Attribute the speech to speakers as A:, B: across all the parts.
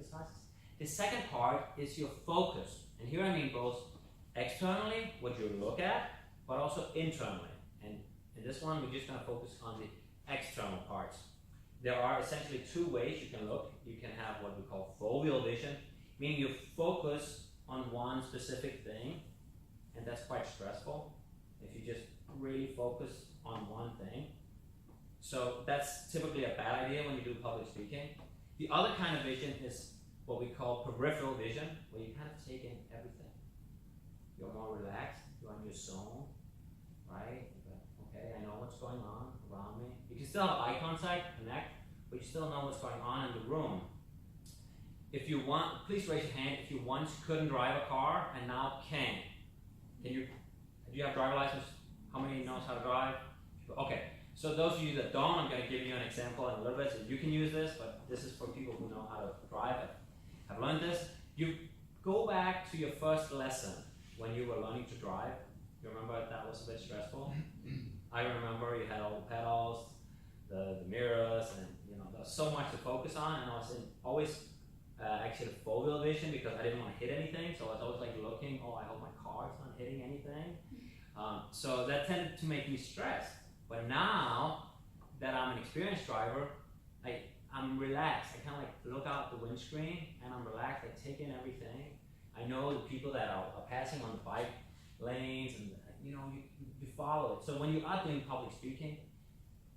A: exercises. The second part is your focus. And here I mean both externally, what you look at, but also internally. And in this one, we're just going to focus on the external parts. There are essentially two ways you can look. You can have what we call foveal vision, meaning you focus on one specific thing, and that's quite stressful if you just really focus on one thing. So that's typically a bad idea when you do public speaking. The other kind of vision is what we call peripheral vision, where you kind of take in everything. You're more relaxed, you're on your zone, right? Okay, I know what's going on around me. You can still have eye contact, connect, but you still know what's going on in the room. If you want, please raise your hand if you once couldn't drive a car and now can. Do you have a driver license? How many knows how to drive? Okay, so those of you that don't, I'm going to give you an example in a little bit so you can use this, but this is for people who know how to drive and have learned this. You go back to your first lesson when you were learning to drive. You remember that was a bit stressful? I remember you had all the pedals, the mirrors, and there was so much to focus on, and I was always actually foveal vision because I didn't want to hit anything, so I was always like looking, I hope my car is not hitting anything. So that tended to make me stressed. But now that I'm an experienced driver, I'm relaxed. I kind of like look out the windscreen and I'm relaxed. I take in everything. I know the people that are passing on the bike lanes, and you follow it. So when you are doing public speaking,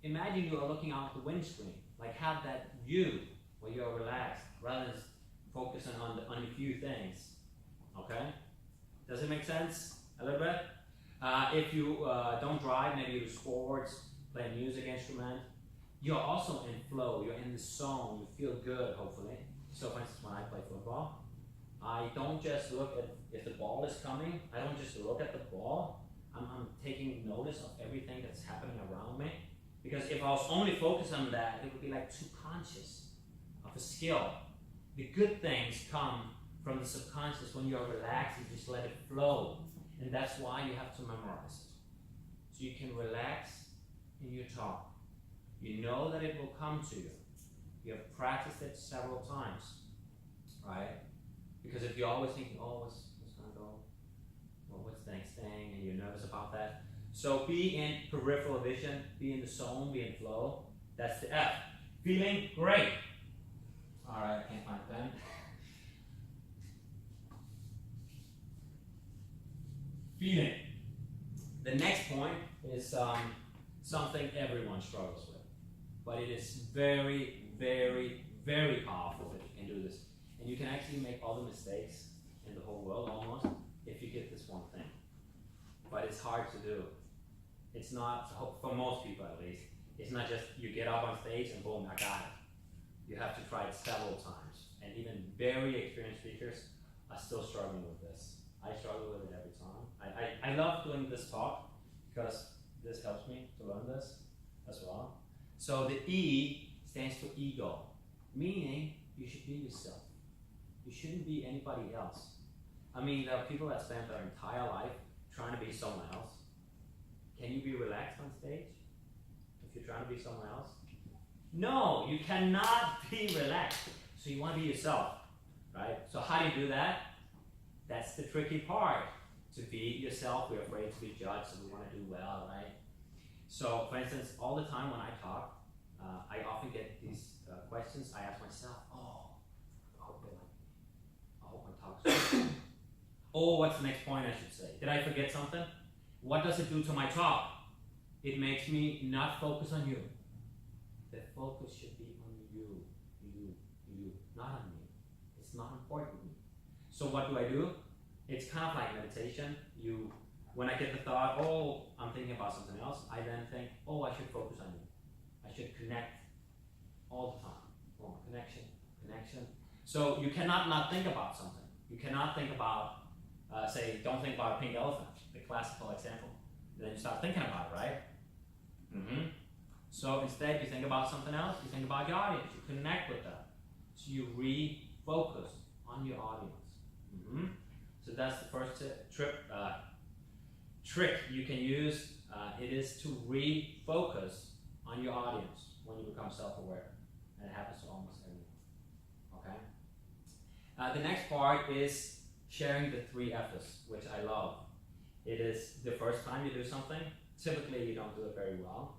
A: imagine you are looking out the windscreen. Like have that view where you are relaxed rather than focusing on a few things. Okay? Does it make sense a little bit? If you don't drive, maybe you do sports, play a music instrument, you're also in flow, you're in the zone, you feel good, hopefully. So for instance, when I play football, I don't just look at if the ball is coming, I don't just look at the ball, I'm taking notice of everything that's happening around me. Because if I was only focused on that, it would be like too conscious of a skill. The good things come from the subconscious when you're relaxed, you just let it flow. And that's why you have to memorize it. So you can relax in your talk. You know that it will come to you. You have practiced it several times, right? Because if you're always thinking, what's going to go? What's the next thing? And you're nervous about that. So be in peripheral vision, be in the zone, be in flow. That's the F. Feeling great. All right, I can't find a pen. Feeling. The next point is something everyone struggles with, but it is very, very, very powerful if you can do this. And you can actually make all the mistakes in the whole world almost if you get this one thing. But it's hard to do. It's not, for most people at least, it's not just you get up on stage and boom, I got it. You have to try it several times. And even very experienced speakers are still struggling with this. I struggle with it every time. I love doing this talk because this helps me to learn this as well. So the E stands for ego, meaning you should be yourself. You shouldn't be anybody else. I mean, there are people that spend their entire life trying to be someone else. Can you be relaxed on stage if you're trying to be someone else? No, you cannot be relaxed. So you want to be yourself, right? So how do you do that? That's the tricky part. To be yourself, we're afraid to be judged, so we want to do well, right? So, for instance, all the time when I talk, I often get these questions. I ask myself, I hope they like me. I hope my talk's good. What's the next point I should say? Did I forget something? What does it do to my talk? It makes me not focus on you. The focus should be on you, not on me. It's not important to me. So what do? It's kind of like meditation. When I get the thought, I'm thinking about something else, I then think, I should focus on you. I should connect all the time. Connection. So you cannot not think about something. You cannot think about, don't think about a pink elephant, the classical example. Then you start thinking about it, right? So instead you think about something else, you think about your audience, you connect with them. So you refocus on your audience. So that's the first trick you can use. It is to refocus on your audience when you become self-aware. And it happens to almost everyone. Okay? The next part is sharing the 3 F's, which I love. It is the first time you do something. Typically, you don't do it very well.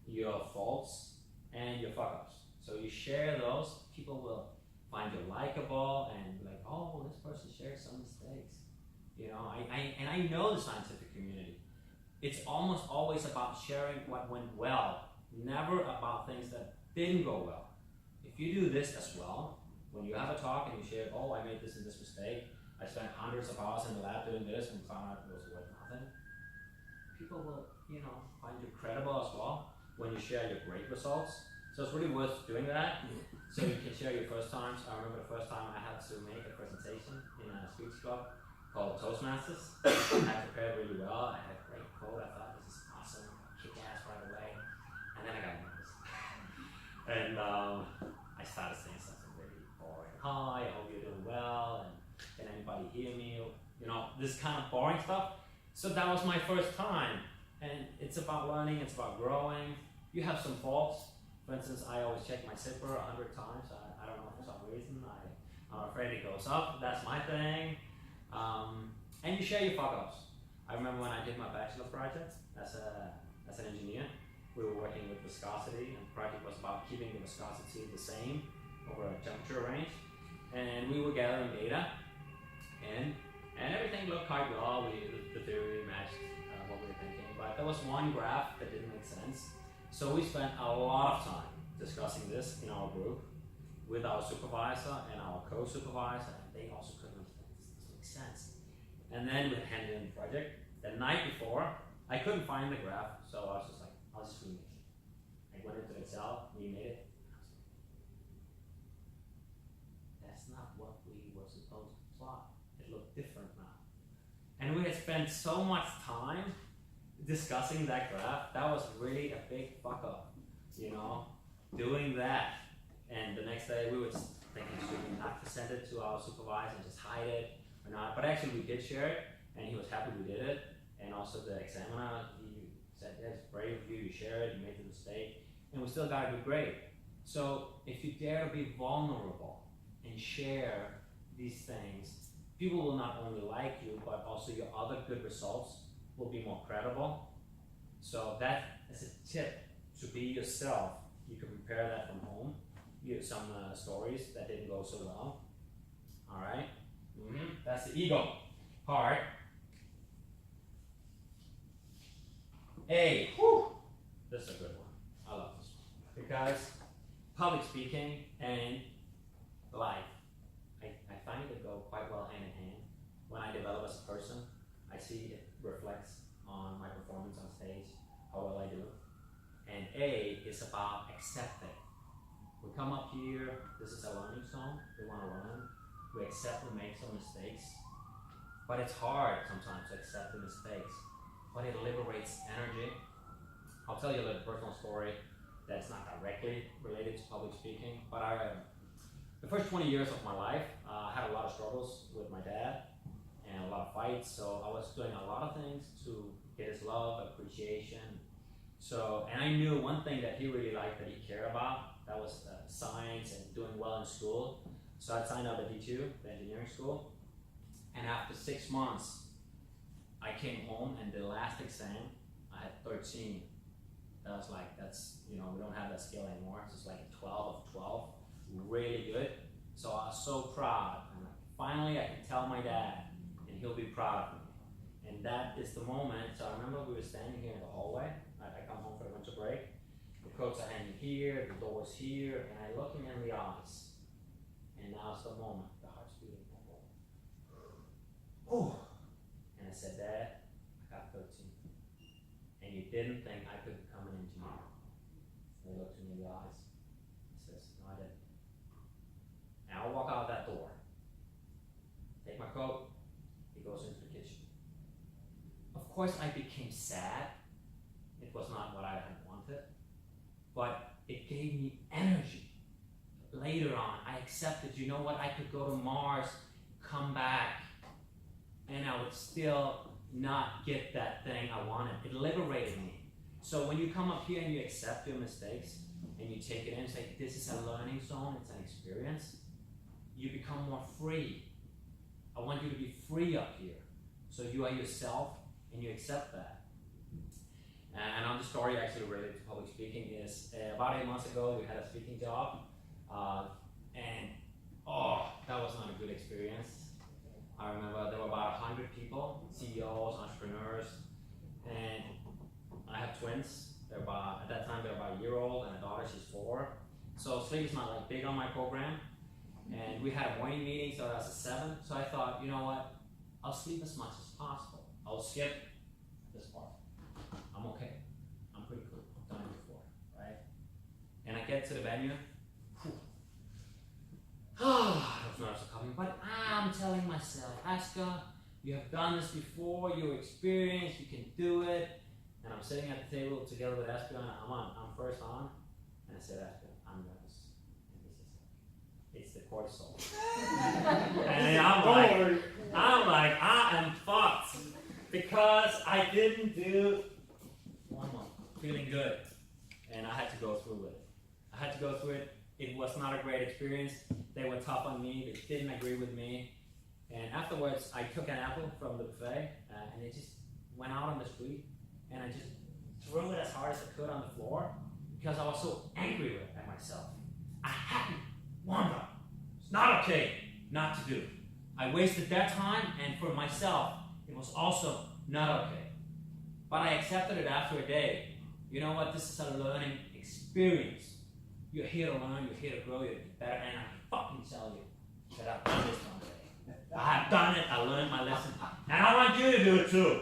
A: Your faults and your fuck-ups. So you share those. People will find you likable and be like, oh, this person shares some mistakes. You know, I know the scientific community. It's almost always about sharing what went well, never about things that didn't go well. If you do this as well, when you have a talk and you share, oh, I made this and this mistake, I spent hundreds of hours in the lab doing this and found out it was worth nothing, people will, you know, find you credible as well when you share your great results. So it's really worth doing that. So you can share your first times. I remember the first time I had to make a presentation in a speech club called Toastmasters. I prepared really well. I had a great quote. I thought, this is awesome. Kick ass right away. And then I got nervous. And I started saying something really boring. Hi, I hope you're doing well. And can anybody hear me? You know, this kind of boring stuff. So that was my first time. And it's about learning. It's about growing. You have some faults. For instance, I always check my zipper 100 times. I don't know, for some reason. I'm afraid it goes up. That's my thing. And you share your fuck-ups. I remember when I did my bachelor project as an engineer, we were working with viscosity, and the project was about keeping the viscosity the same over a temperature range. And we were gathering data, and everything looked quite well. The theory matched what we were thinking, but there was one graph that didn't make sense. So we spent a lot of time discussing this in our group with our supervisor and our co-supervisor, and they also couldn't understand this doesn't make sense. And then we handed in the project. The night before, I couldn't find the graph, so I was just like, I'll just remake it. I went into Excel, remade it, and I was like, that's not what we were supposed to plot. It looked different now. And we had spent so much time discussing that graph. That was really a big fuck up, you know, doing that. And the next day we were thinking, should we not present it to our supervisor and just hide it or not? But actually we did share it, and he was happy we did it. And also the examiner, he said, yeah, it's brave of you, you share it, you made the mistake, and we still got a good grade. So if you dare to be vulnerable and share these things, people will not only like you, but also your other good results will be more credible. So that is a tip, to be yourself. You can prepare that from home. You have some stories that didn't go so well. All right, that's the ego part. A, this is a good one. I love this one because public speaking and life, I find it to go quite well hand in hand. When I develop as a person, I see it reflects on my performance on stage, how well I do. And A is about accepting. We come up here, this is a learning zone, we want to learn. We accept we make some mistakes, but it's hard sometimes to accept the mistakes, but it liberates energy. I'll tell you a little personal story that's not directly related to public speaking, but the first 20 years of my life, I had a lot of struggles with my dad and a lot of fights, so I was doing a lot of things to get his love, appreciation. So, and I knew one thing that he really liked, that he cared about, that was science and doing well in school. So I signed up at D2, the engineering school, and after 6 months, I came home, and the last exam, I had 13. That was like, that's, you know, we don't have that skill anymore. It's just like a 12 of 12, really good. So I was so proud, and like, finally I can tell my dad, and he'll be proud of me. And that is the moment. So I remember we were standing here in the hallway. I come home for the winter break. The coats are hanging here, the door's here, and I look him in the eyes. And now's the moment. The heart's beating. Oh. And I said, Dad, I got 13. And you didn't think I could become an engineer. And he looked me in the eyes. He says, no, I didn't. And I'll walk out that door. Take my coat. He goes into the kitchen. Of course, I became sad. It was not what I had wanted. But it gave me energy. Later on, I accepted, you know what, I could go to Mars, come back, and I would still not get that thing I wanted. It liberated me. So when you come up here and you accept your mistakes, and you take it in and say, this is a learning zone, it's an experience, you become more free. I want you to be free up here. So you are yourself and you accept that. And another story actually related to public speaking is about 8 months ago we had a speaking job. And that was not a good experience. I remember there were about 100 people, CEOs, entrepreneurs, and I have twins. They're about, at that time they're about a year old, and a daughter, she's 4. So sleep is not like big on my program. And we had a morning meeting, so that's at 7. So I thought, you know what? I'll sleep as much as possible. I'll skip this part. I'm okay. I'm pretty cool. I've done it before, right? And I get to the venue. Those nerves are coming, but I'm telling myself, Aska, you have done this before, you're experienced, you can do it. And I'm sitting at the table together with Aska, and I'm first on, and I said, Aska, I'm nervous. And he says, it's the cortisol. And I'm like, I am fucked because I didn't do 1 month feeling good, and I had to go through it. It was not a great experience. They were tough on me. They didn't agree with me. And afterwards, I took an apple from the buffet, and it just went out on the street, and I just threw it as hard as I could on the floor because I was so angry at myself. I hadn't warmed up. It's not okay not to do. I wasted that time, and for myself, it was also not okay. But I accepted it after a day. You know what? This is a learning experience. You're here to learn, you're here to grow, you're to get better, and I can fucking tell you that I've done this one day. I have done it, I learned my lesson, and I want you to do it too.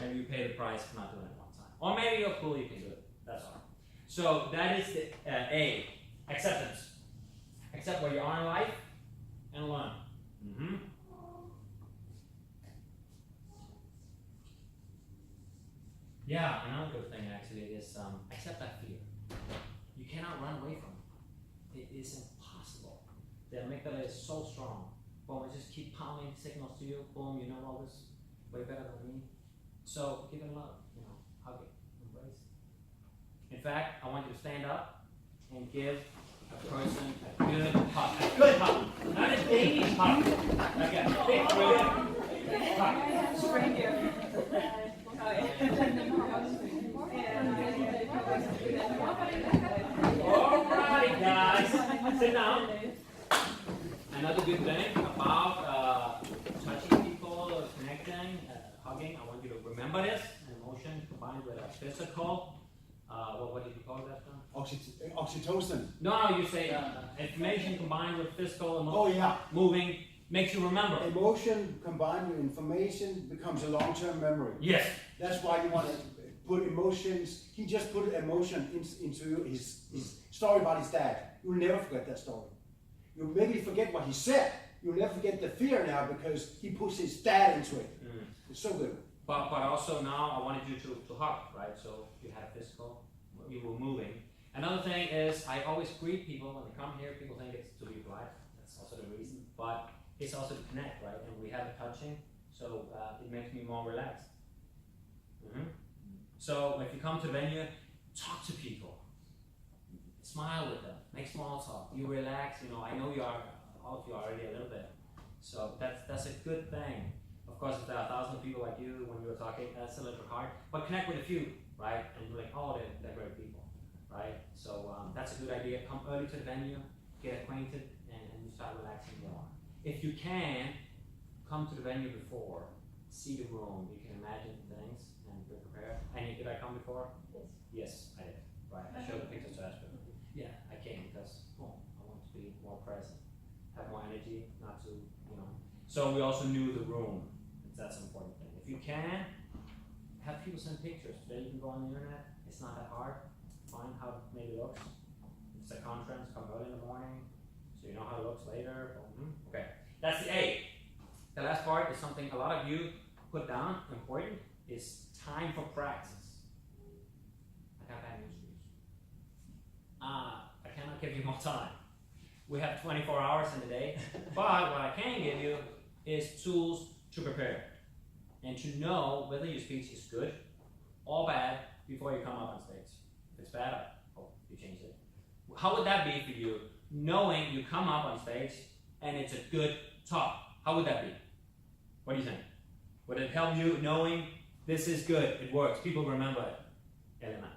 A: Maybe you pay the price for not doing it one time. Or maybe you're cool, you can do it. That's all. So that is the A, acceptance. Accept where you are in life and learn. Yeah, another good thing actually is accept that fear. You cannot run away from it. It is impossible. The amygdala is so strong. Boom, I just keep pounding signals to you. Boom, you know all this way better than me. So give it love, hug it, embrace it. In fact, I want you to stand up and give a person a good hug. A good hug. Not a baby hug. Like a big brilliant hug.
B: Spring here.
A: Alright guys, sit down. Another good thing about touching people, connecting, hugging, I want you to remember this, an emotion combined with a physical, what did you call that, John?
C: Oxytocin.
A: No, you say information combined with physical, emotion, moving, makes you remember.
C: Emotion combined with information becomes a long-term memory.
A: Yes.
C: That's why you want to put emotions. He just put emotion into his story about his dad. You'll never forget that story. You'll maybe forget what he said. You'll never forget the fear now because he puts his dad into it. It's so good.
A: But also now I wanted you to hug, right? So you had physical, you were moving. Another thing is I always greet people when they come here. People think it's to be polite. That's also the reason. But it's also to connect, right? And we have a touching, so it makes me more relaxed. So if you come to the venue, talk to people. Smile with them. Make small talk. You relax. I know you are, all of you are already a little bit. So that's a good thing. Of course, if there are 1,000 people like you when you were talking, that's a little bit hard. But connect with a few, right? And be like, oh, they're great people, right? So that's a good idea. Come early to the venue, get acquainted, and you start relaxing more. If you can, come to the venue before, see the room. You can imagine things and be prepared. And did I come before?
B: Yes.
A: Yes, I did. Right. I showed the pictures to Aspen. Yeah, I came because I want to be more present, have more energy, not to, So we also knew the room. That's an important thing. If you can, have people send pictures. Today you can go on the internet. It's not that hard. Find how it maybe looks. If it's a conference, come early in the morning so you know how it looks later. Okay, that's the A. The last part is something a lot of you put down, important, is time for practice. I got bad news for you. I cannot give you more time. We have 24 hours in a day, but what I can give you is tools to prepare and to know whether your speech is good or bad before you come up on stage. If it's bad, I hope you change it. How would that be for you, knowing you come up on stage and it's a good talk. How would that be? What do you think? Would it help you knowing this is good, it works, people remember it? Elena?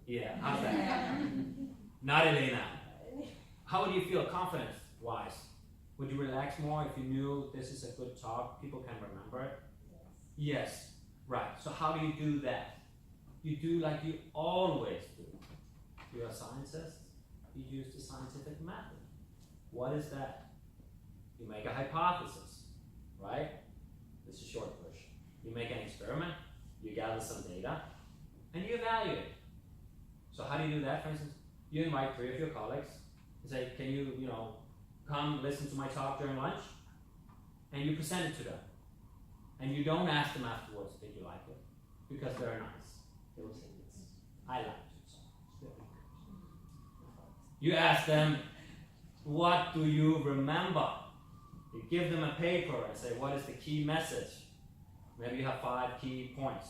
A: Yeah, how's that? Not Elena. How would you feel confidence-wise? Would you relax more if you knew this is a good talk, people can remember it? Yes, right. So how do you do that? You do like you always do. You're a scientist, you use the scientific method. What is that? You make a hypothesis, right? This is short version. You make an experiment, you gather some data, and you evaluate. So how do you do that? For instance, you invite 3 of your colleagues and say, can you, come listen to my talk during lunch? And you present it to them. And you don't ask them afterwards, did you like it? Because they're nice. They will say, yes, I liked it. So you ask them, what do you remember? You give them a paper and say, what is the key message? Maybe you have 5 key points.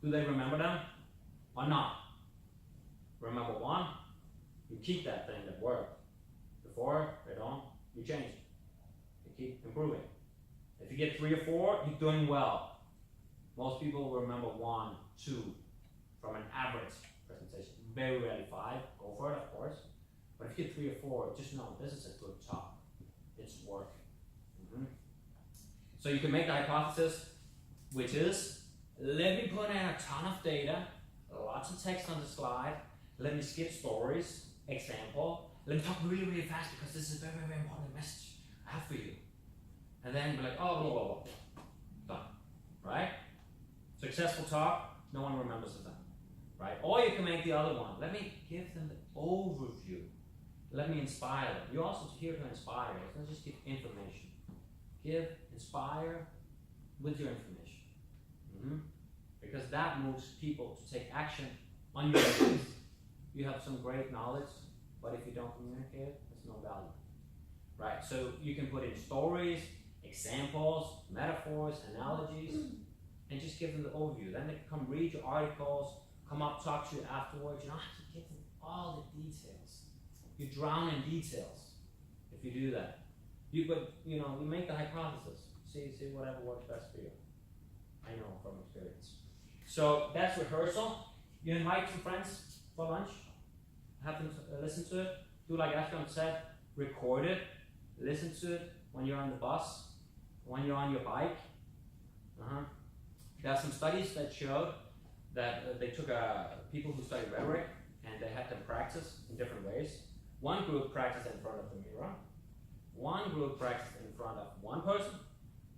A: Do they remember them or not? Remember 1, you keep that thing that worked. Before they don't, you change it. You keep improving. If you get 3 or 4, you're doing well. Most people will remember 1, 2 from an average presentation. Very rarely 5. Go for it, of course. But if you get 3 or 4, just know this is a good talk. It's working. So you can make the hypothesis, which is, let me put in a ton of data, lots of text on the slide, let me skip stories, example, let me talk really, really fast because this is a very, very, very important message I have for you. And then be like, oh, blah, blah, blah. Done. Right? Successful talk, no one remembers the thing. Right? Or you can make the other one. Let me give them the overview. Let me inspire them. You're also here to inspire. It's not just give information. Give, inspire with your information. Because that moves people to take action on your ideas. You have some great knowledge, but if you don't communicate it, there's no value. Right? So you can put in stories, examples, metaphors, analogies, and just give them the overview. Then they can come read your articles, come up, talk to you afterwards. You don't have to give them all the details. You drown in details if you do that. You make a hypothesis. See whatever works best for you. I know from experience. So that's rehearsal. You invite some friends for lunch, have them listen to it. Do like Ashton said, record it, listen to it when you're on the bus, when you're on your bike. There are some studies that showed that they took people who studied rhetoric and they had them practice in different ways. One group practiced in front of the mirror, one group practiced in front of one person,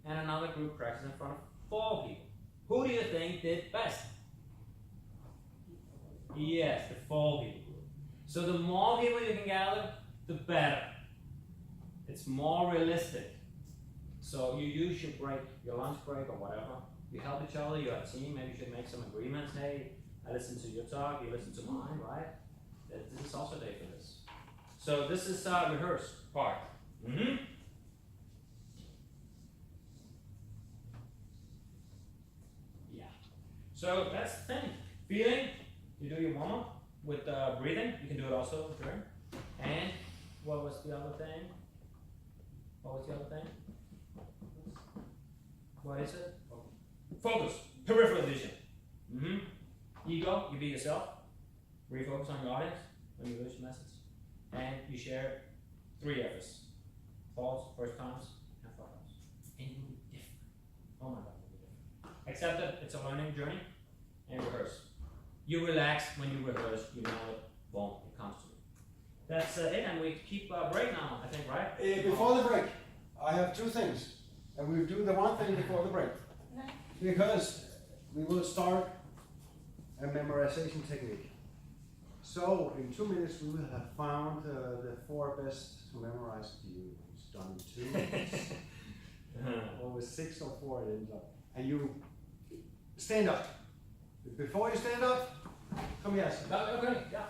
A: and another group practiced in front of 4 people. Who do you think did best? Yes, the 4 people group. So the more people you can gather, the better. It's more realistic. So you use your break, your lunch break or whatever. You help each other, you're a team, maybe you should make some agreements. Hey, I listen to your talk, you listen to mine, right? This is also a day for this. So this is rehearse part. Yeah. So that's the thing. Feeling, you do your warm-up with breathing. You can do it also during. And what was the other thing? What is it? Focus. Peripheral vision. Ego, you be yourself. Refocus on your audience when you lose your message. And you share 3 F's. Thoughts, first times, and photos. And you'll be different. Oh my God, you'll be different. Accept that it's a learning journey and rehearse. You relax when you rehearse, you know it, boom, it comes to you. That's it, and we keep a break now, I think, right?
C: Before the break, I have 2 things. And we'll do the one thing before the break. Because we will start a memorization technique. So, in 2 minutes, we will have found the 4 best to memorize. It's done in 2 minutes. Or with 6 or 4 it ends up. And you stand up. Before you stand up, come here.
A: Okay, yeah.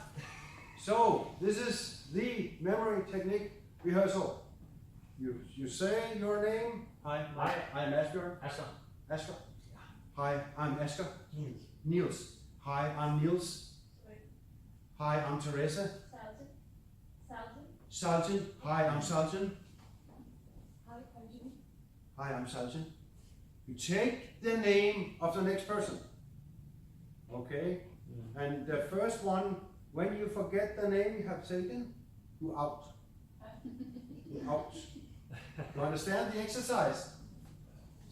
C: So, this is the memory technique rehearsal. You say your name. Hi, I'm Asger. Asger. Hi, I'm Asger. Niels. Hi, I'm Niels. Hi, I'm Teresa. Sultan. Hi, I'm Sultan. Hi, I'm Sultan. You take the name of the next person. Okay? And the first one, when you forget the name you have taken, you're out. You're out. You understand the exercise?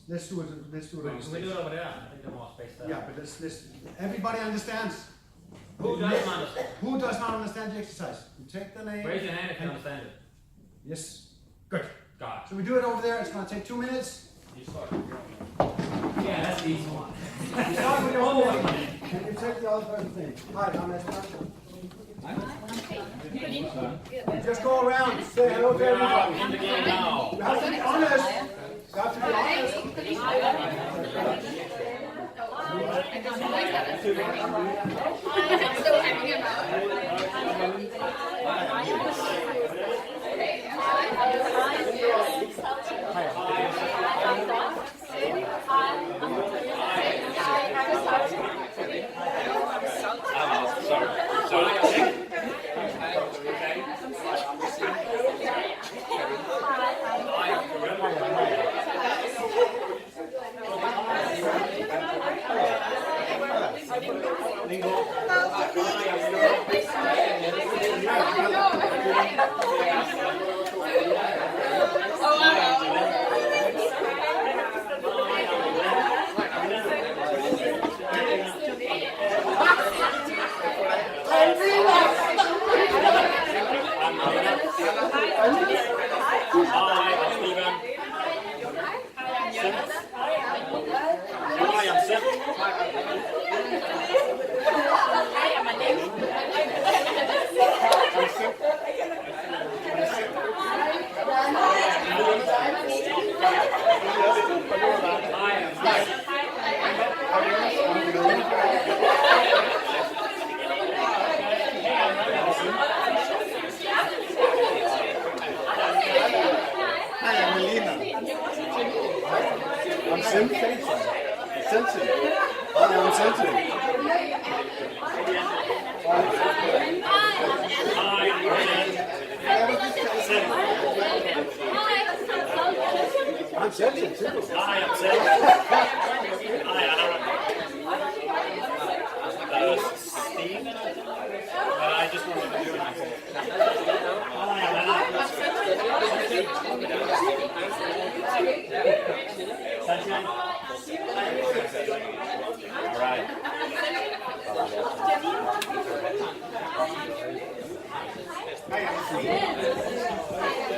C: Let's do it. Let's do it.
A: Can we do it over there? I think they're more spaced out.
C: Yeah, but let's. Everybody understands.
A: Who doesn't understand?
C: Who does not understand the exercise? You take the name.
A: Raise your hand if you understand it.
C: Yes. Good.
A: Got
C: So we do it over there. It's going to take 2 minutes.
A: it. You start. Yeah, that's the easy one.
C: You start with your own name, and you take the other person's name. Hi, I'm Espen. You just go around, say hello to
A: We are
C: everybody.
A: in the game now.
C: You have to be honest. You have to be honest.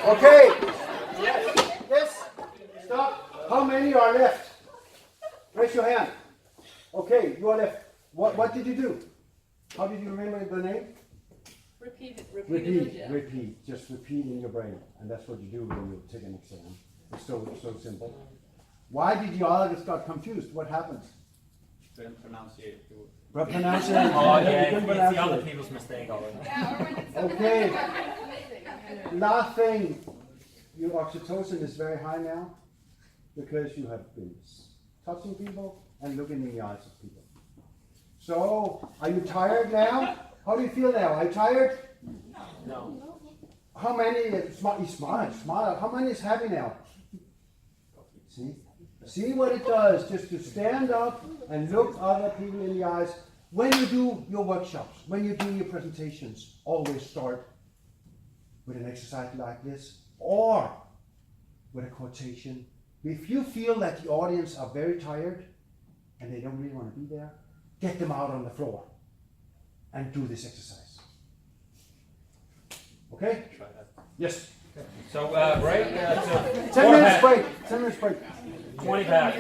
C: Okay. Yes. Stop. How many are left? Raise your hand. Okay, you are left. What did you do? How did you remember the name? Repeat. Just repeat in your brain. And that's what you do when you take an exam. It's so simple. Why did the others got confused? What happened?
B: Didn't pronounce it.
C: Pronounce it.
A: Oh yeah, it's the other people's mistake already.
C: Okay. Last thing, your oxytocin is very high now because you have been touching people and looking in the eyes of people. So, are you tired now? How do you feel now? Are you tired?
A: No.
C: How many? Smile. How many is happy now? See? See what it does just to stand up and look other people in the eyes. When you do your workshops, when you do your presentations, always start with an exercise like this or with a quotation. If you feel that the audience are very tired and they don't really want to be there, get them out on the floor and do this exercise. Okay? Yes.
A: So break.
C: 10 minutes break. 10 minutes break.
A: 20 back.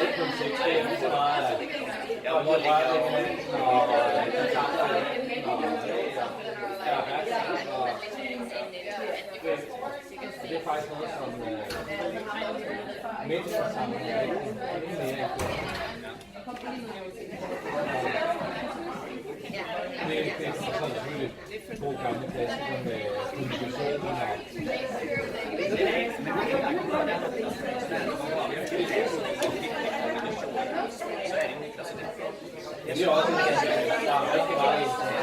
B: ikke kun sex, det er lige så meget, at og lige røre ved hinanden, og kontakter, og det er faktisk noget, som mennesker sammen er rigtig mere. Det er så selvfølgelig to gamle klassikere med kommunikation og det er også en klasse, der er rigtig meget